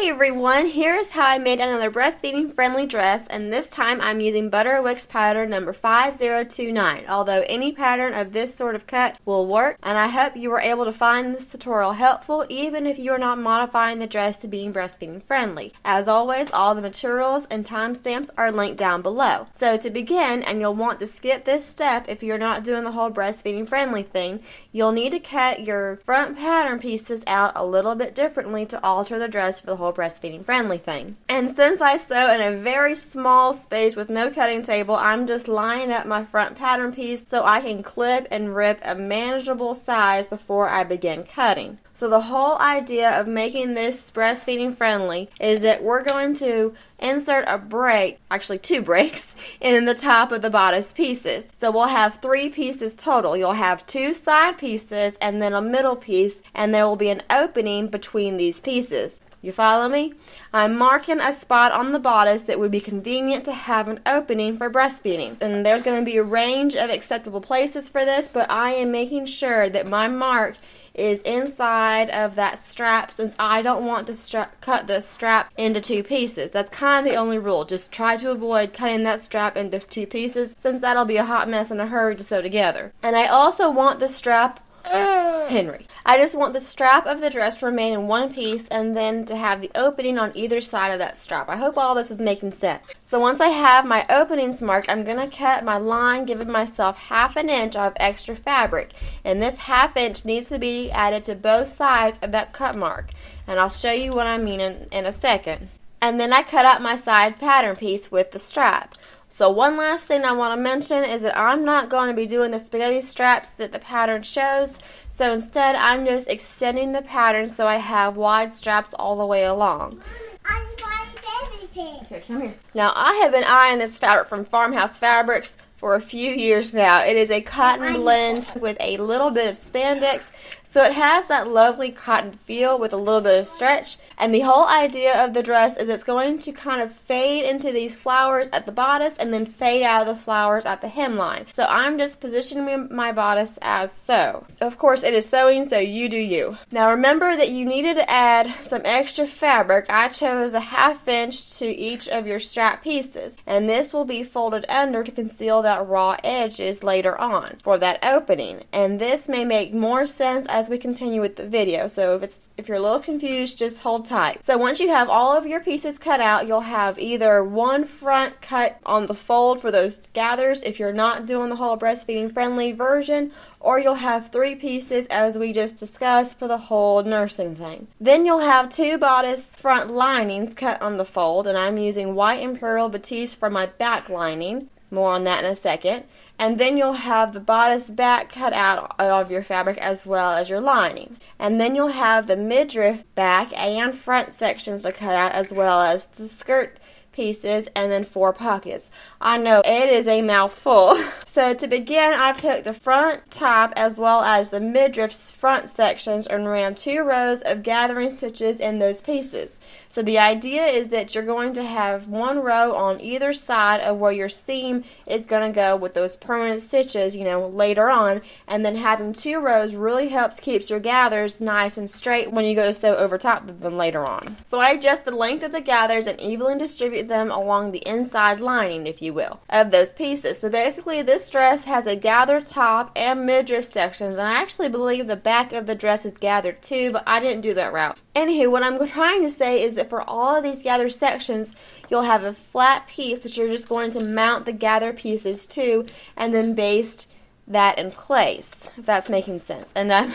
Hi everyone, here is how I made another breastfeeding friendly dress, and this time I'm using Butterwick's pattern number 5029, although any pattern of this sort of cut will work, and I hope you were able to find this tutorial helpful even if you are not modifying the dress to being breastfeeding friendly. As always, all the materials and timestamps are linked down below. So to begin, and you'll want to skip this step if you're not doing the whole breastfeeding friendly thing, you'll need to cut your front pattern pieces out a little bit differently to alter the dress for the whole breastfeeding friendly thing. And since I sew in a very small space with no cutting table, I'm just lining up my front pattern piece so I can clip and rip a manageable size before I begin cutting. So the whole idea of making this breastfeeding friendly is that we're going to insert a break, actually 2 breaks, in the top of the bodice pieces. So we'll have 3 pieces total. You'll have 2 side pieces and then a middle piece, and there will be an opening between these pieces. You follow me? I'm marking a spot on the bodice that would be convenient to have an opening for breastfeeding. And there's going to be a range of acceptable places for this, but I am making sure that my mark is inside of that strap, since I don't want to cut the strap into 2 pieces. That's kind of the only rule. Just try to avoid cutting that strap into 2 pieces, since that'll be a hot mess and a hurry to sew together. And I also want the strap I just want the strap of the dress to remain in one piece and then to have the opening on either side of that strap. I hope all this is making sense. So once I have my openings marked, I'm going to cut my line, giving myself 1/2 inch of extra fabric. And this 1/2 inch needs to be added to both sides of that cut mark. And I'll show you what I mean in a second. And then I cut out my side pattern piece with the strap. So one last thing I want to mention is that I'm not going to be doing the spaghetti straps that the pattern shows. So instead, I'm just extending the pattern so I have wide straps all the way along. I want everything. Okay, come here. Now, I have been eyeing this fabric from Farmhouse Fabrics for a few years now. It is a cotton blend with a little bit of spandex. So it has that lovely cotton feel with a little bit of stretch, and the whole idea of the dress is it's going to kind of fade into these flowers at the bodice and then fade out of the flowers at the hemline. So I'm just positioning my bodice as so. Of course it is sewing, so you do you. Now remember that you needed to add some extra fabric. I chose a 1/2 inch to each of your strap pieces, and this will be folded under to conceal that raw edges later on for that opening. And this may make more sense as we continue with the video, so if you're a little confused, just hold tight. So once you have all of your pieces cut out, you'll have either one front cut on the fold for those gathers if you're not doing the whole breastfeeding friendly version, or you'll have 3 pieces as we just discussed for the whole nursing thing. Then you'll have 2 bodice front linings cut on the fold, and I'm using white imperial batiste for my back lining. More on that in a second. And then you'll have the bodice back cut out of your fabric as well as your lining. And then you'll have the midriff back and front sections to cut out as well as the skirt pieces and then 4 pockets. I know it is a mouthful. So to begin, I took the front top as well as the midriff's front sections and ran 2 rows of gathering stitches in those pieces. So the idea is that you're going to have 1 row on either side of where your seam is going to go with those permanent stitches, later on, and then having 2 rows really helps keeps your gathers nice and straight when you go to sew over top of them later on. So I adjust the length of the gathers and evenly distribute them along the inside lining, if you will, of those pieces. So basically this dress has a gathered top and midriff sections, and I actually believe the back of the dress is gathered too, but I didn't do that route. Anywho, what I'm trying to say is that for all of these gathered sections, you'll have a flat piece that you're just going to mount the gathered pieces to and then baste that in place, if that's making sense. And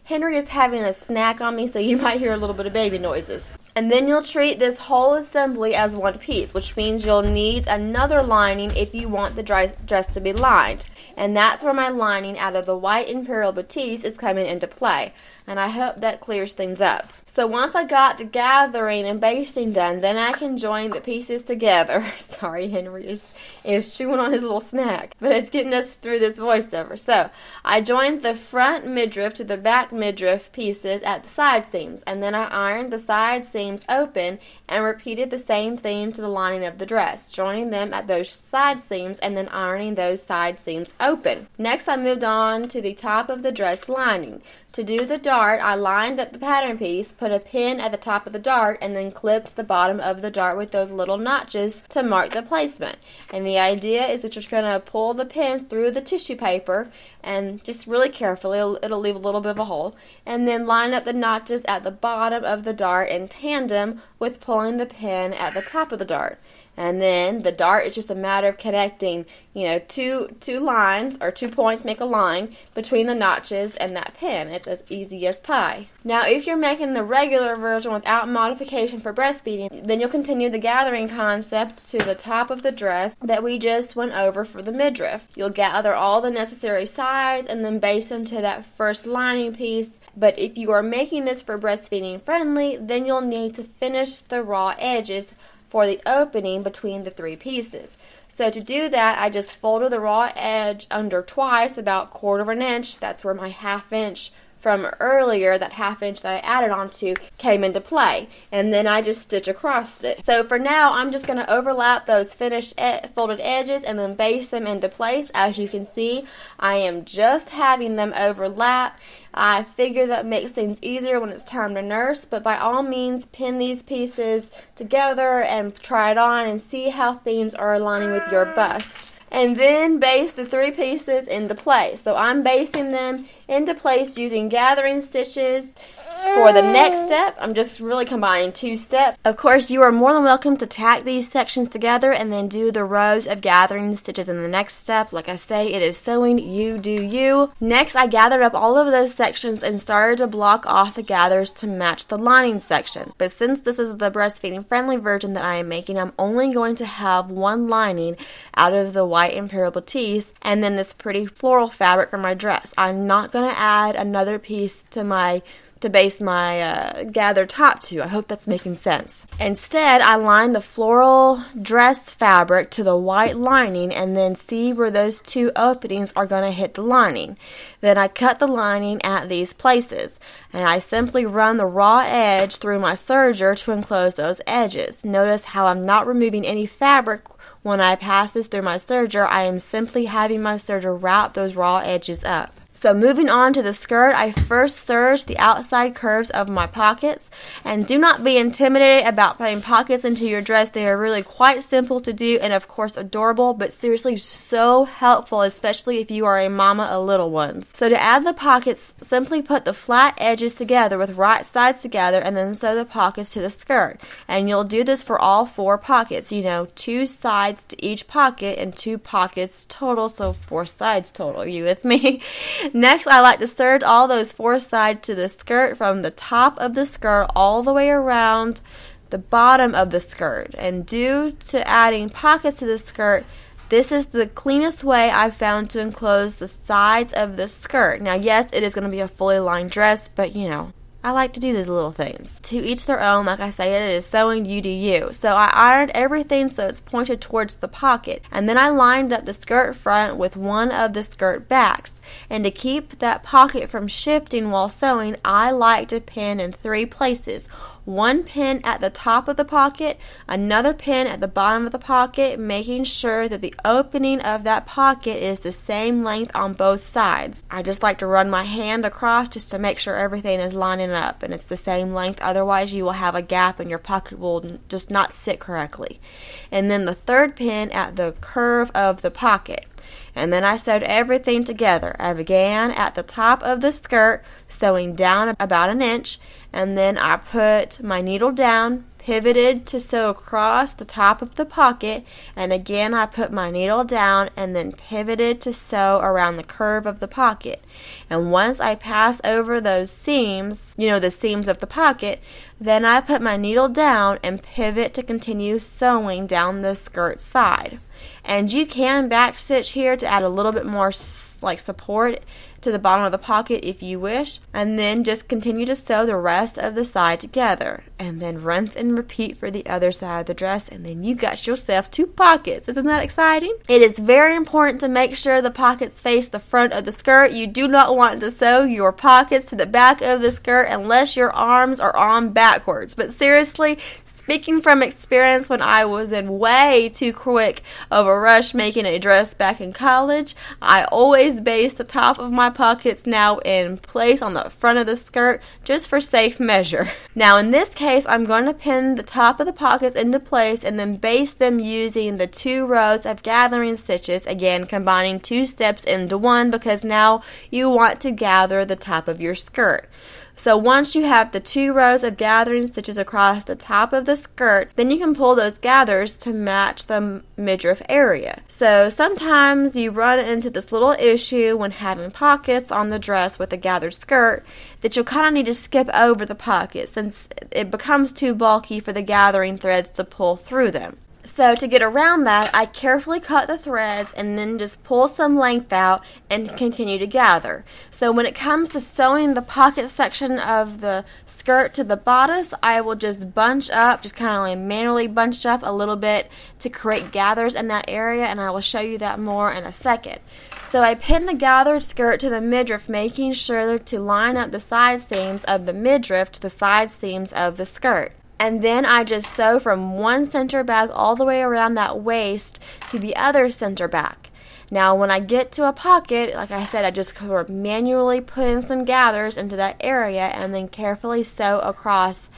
Henry is having a snack on me, so you might hear a little bit of baby noises. And then you'll treat this whole assembly as one piece, which means you'll need another lining if you want the dress to be lined. And that's where my lining out of the white imperial batiste is coming into play. And I hope that clears things up. So once I got the gathering and basting done, then I can join the pieces together. Sorry, Henry is chewing on his little snack, but it's getting us through this voiceover. So I joined the front midriff to the back midriff pieces at the side seams, and then I ironed the side seams open and repeated the same thing to the lining of the dress, joining them at those side seams and then ironing those side seams open. Next, I moved on to the top of the dress lining. To do the dart, I lined up the pattern piece, put a pin at the top of the dart and then clipped the bottom of the dart with those little notches to mark the placement. And the idea is that you're going to pull the pin through the tissue paper, and just really carefully, it'll leave a little bit of a hole, and then line up the notches at the bottom of the dart in tandem with pulling the pin at the top of the dart. And then the dart is just a matter of connecting, two lines, or 2 points make a line between the notches and that pin. It's as easy as pie. Now, if you're making the regular version without modification for breastfeeding, then you'll continue the gathering concept to the top of the dress that we just went over for the midriff. You'll gather all the necessary sides and then baste them to that first lining piece. But if you are making this for breastfeeding friendly, then you'll need to finish the raw edges for the opening between the 3 pieces. So to do that, I just folded the raw edge under twice, about 1/4 inch. That's where my 1/2 inch from earlier, that 1/2 inch that I added onto, came into play. And then I just stitch across it. So for now, I'm just going to overlap those finished folded edges and then baste them into place. As you can see, I am just having them overlap. I figure that makes things easier when it's time to nurse, but by all means, pin these pieces together and try it on and see how things are aligning with your bust. And then baste the 3 pieces into place. So I'm basting them into place using gathering stitches. For the next step, I'm just really combining 2 steps. Of course, you are more than welcome to tack these sections together and then do the rows of gathering stitches in the next step. Like I say, it is sewing, you do you. Next, I gathered up all of those sections and started to block off the gathers to match the lining section. But since this is the breastfeeding friendly version that I am making, I'm only going to have 1 lining out of the white Imperial Batiste and then this pretty floral fabric for my dress. I'm not going to add another piece to base my gathered top to. I hope that's making sense. Instead, I lined the floral dress fabric to the white lining and then see where those 2 openings are going to hit the lining. Then I cut the lining at these places, and I simply run the raw edge through my serger to enclose those edges. Notice how I'm not removing any fabric when I pass this through my serger. I am simply having my serger wrap those raw edges up. So moving on to the skirt, I first serged the outside curves of my pockets. And do not be intimidated about putting pockets into your dress. They are really quite simple to do and of course adorable, but seriously so helpful, especially if you are a mama of little ones. So to add the pockets, simply put the flat edges together with right sides together and then sew the pockets to the skirt. And you'll do this for all 4 pockets. 2 sides to each pocket and 2 pockets total, so 4 sides total. Are you with me? Next, I like to serge all those 4 sides to the skirt from the top of the skirt all the way around the bottom of the skirt. And due to adding pockets to the skirt, this is the cleanest way I've found to enclose the sides of the skirt. Now, yes, it is going to be a fully lined dress, but I like to do these little things. To each their own, like I say, it is sewing, you do you. So I ironed everything so it's pointed towards the pocket. And then I lined up the skirt front with one of the skirt backs. And to keep that pocket from shifting while sewing, I like to pin in 3 places. 1 pin at the top of the pocket, another pin at the bottom of the pocket, making sure that the opening of that pocket is the same length on both sides. I just like to run my hand across just to make sure everything is lining up and it's the same length. Otherwise, you will have a gap and your pocket will just not sit correctly. And then the 3rd pin at the curve of the pocket. And then I sewed everything together. I began at the top of the skirt, sewing down about 1 inch, and then I put my needle down, pivoted to sew across the top of the pocket, and again I put my needle down and then pivoted to sew around the curve of the pocket. And once I pass over those seams, the seams of the pocket, then I put my needle down and pivot to continue sewing down the skirt side. And you can backstitch here to add a little bit more support to the bottom of the pocket if you wish, and then just continue to sew the rest of the side together, and then rinse and repeat for the other side of the dress, and then you got yourself 2 pockets. Isn't that exciting? It is very important to make sure the pockets face the front of the skirt. You do not want to sew your pockets to the back of the skirt unless your arms are on backwards, but seriously, Speaking from experience, when I was in way too quick of a rush making a dress back in college, I always baste the top of my pockets now in place on the front of the skirt just for safe measure. Now in this case, I'm going to pin the top of the pockets into place and then baste them using the 2 rows of gathering stitches, again combining 2 steps into one because now you want to gather the top of your skirt. So once you have the 2 rows of gathering stitches across the top of the skirt, then you can pull those gathers to match the midriff area. So sometimes you run into this little issue when having pockets on the dress with a gathered skirt that you'll kind of need to skip over the pockets since it becomes too bulky for the gathering threads to pull through them. So to get around that, I carefully cut the threads and then just pull some length out and continue to gather. So when it comes to sewing the pocket section of the skirt to the bodice, I will just bunch up, just kind of like manually bunch up a little bit to create gathers in that area, and I will show you that more in a second. So I pin the gathered skirt to the midriff, making sure to line up the side seams of the midriff to the side seams of the skirt. And then I just sew from one center back all the way around that waist to the other center back. Now when I get to a pocket, like I said, I just sort of manually put in some gathers into that area and then carefully sew across,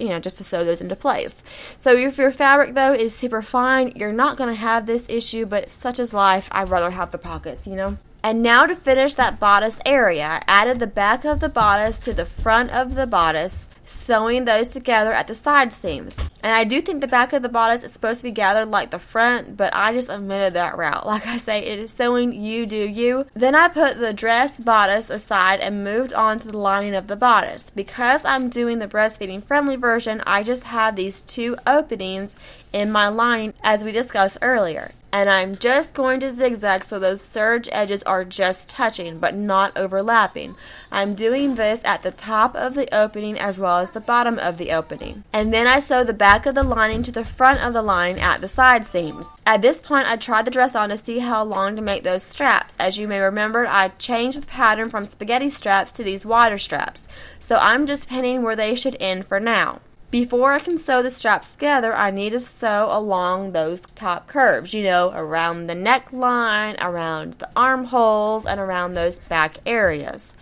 just to sew those into place. So if your fabric though is super fine, you're not going to have this issue, but such is life, I'd rather have the pockets, And now to finish that bodice area, I added the back of the bodice to the front of the bodice, sewing those together at the side seams. And I do think the back of the bodice is supposed to be gathered like the front, but I just omitted that route. Like I say, it is sewing, you do you. Then I put the dress bodice aside and moved on to the lining of the bodice. Because I'm doing the breastfeeding friendly version, I just have these 2 openings in my lining as we discussed earlier. And I'm just going to zigzag so those serge edges are just touching but not overlapping. I'm doing this at the top of the opening as well as the bottom of the opening. And then I sew the back of the lining to the front of the lining at the side seams. At this point I tried the dress on to see how long to make those straps. As you may remember, I changed the pattern from spaghetti straps to these wider straps. So I'm just pinning where they should end for now. Before I can sew the straps together, I need to sew along those top curves, around the neckline, around the armholes, and around those back areas.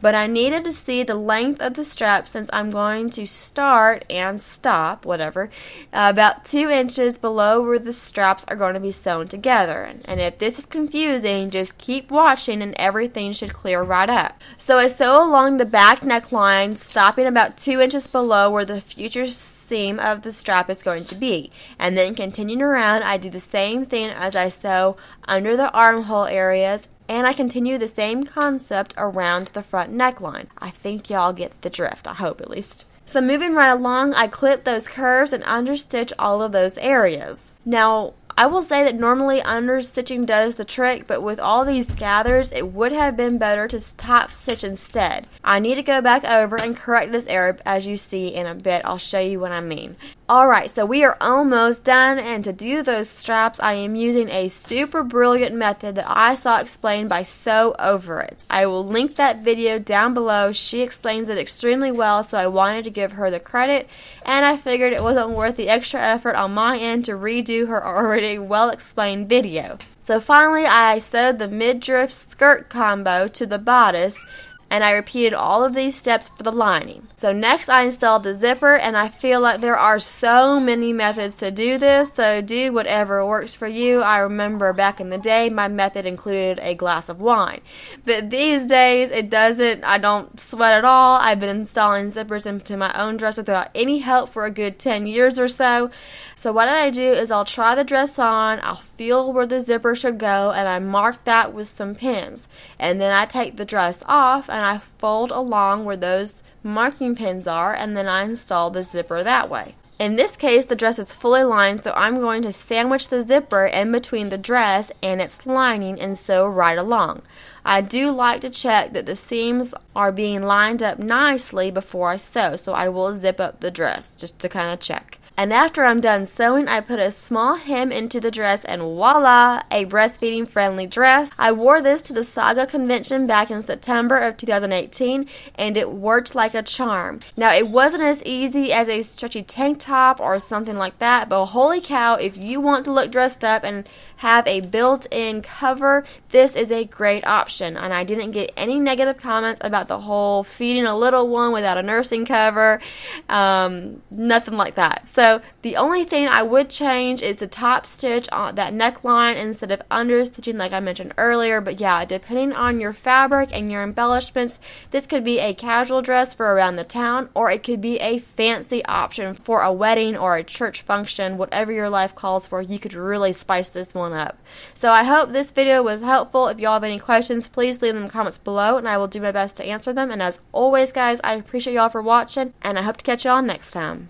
But I needed to see the length of the strap since I'm going to start and stop, about 2 inches below where the straps are going to be sewn together. And if this is confusing, just keep watching and everything should clear right up. So I sew along the back neckline, stopping about 2 inches below where the future seam of the strap is going to be. And then continuing around, I do the same thing as I sew under the armhole areas, and I continue the same concept around the front neckline. I think y'all get the drift, I hope at least. So moving right along, I clip those curves and understitch all of those areas. Now, I will say that normally understitching does the trick, but with all these gathers, it would have been better to top stitch instead. I need to go back over and correct this error as you see in a bit. I'll show you what I mean. Alright, so we are almost done, and to do those straps, I am using a super brilliant method that I saw explained by Sew Over It. I will link that video down below. She explains it extremely well, so I wanted to give her the credit, and I figured it wasn't worth the extra effort on my end to redo her already well-explained video. So finally, I sewed the midriff skirt combo to the bodice, and I repeated all of these steps for the lining. So next I installed the zipper, and I feel like there are so many methods to do this, so do whatever works for you. I remember back in the day my method included a glass of wine, but these days I don't sweat at all. I've been installing zippers into my own dresses without any help for a good 10 years or so. So what I do is I'll try the dress on, I'll feel where the zipper should go, and I mark that with some pins. And then I take the dress off and I fold along where those marking pins are, and then I install the zipper that way. In this case, the dress is fully lined, so I'm going to sandwich the zipper in between the dress and its lining and sew right along. I do like to check that the seams are being lined up nicely before I sew, so I will zip up the dress just to kind of check. And after I'm done sewing, I put a small hem into the dress and voila, a breastfeeding friendly dress. I wore this to the Saga convention back in September of 2018 and it worked like a charm. Now it wasn't as easy as a stretchy tank top or something like that, but holy cow, if you want to look dressed up and have a built-in cover, this is a great option. And I didn't get any negative comments about the whole feeding a little one without a nursing cover, nothing like that. So the only thing I would change is the top stitch on that neckline instead of under stitching like I mentioned earlier. But yeah, depending on your fabric and your embellishments, this could be a casual dress for around the town, or it could be a fancy option for a wedding or a church function. Whatever your life calls for, you could really spice this one up. So I hope this video was helpful. If y'all have any questions, please leave them in the comments below and I will do my best to answer them. And as always, guys, I appreciate y'all for watching and I hope to catch y'all next time.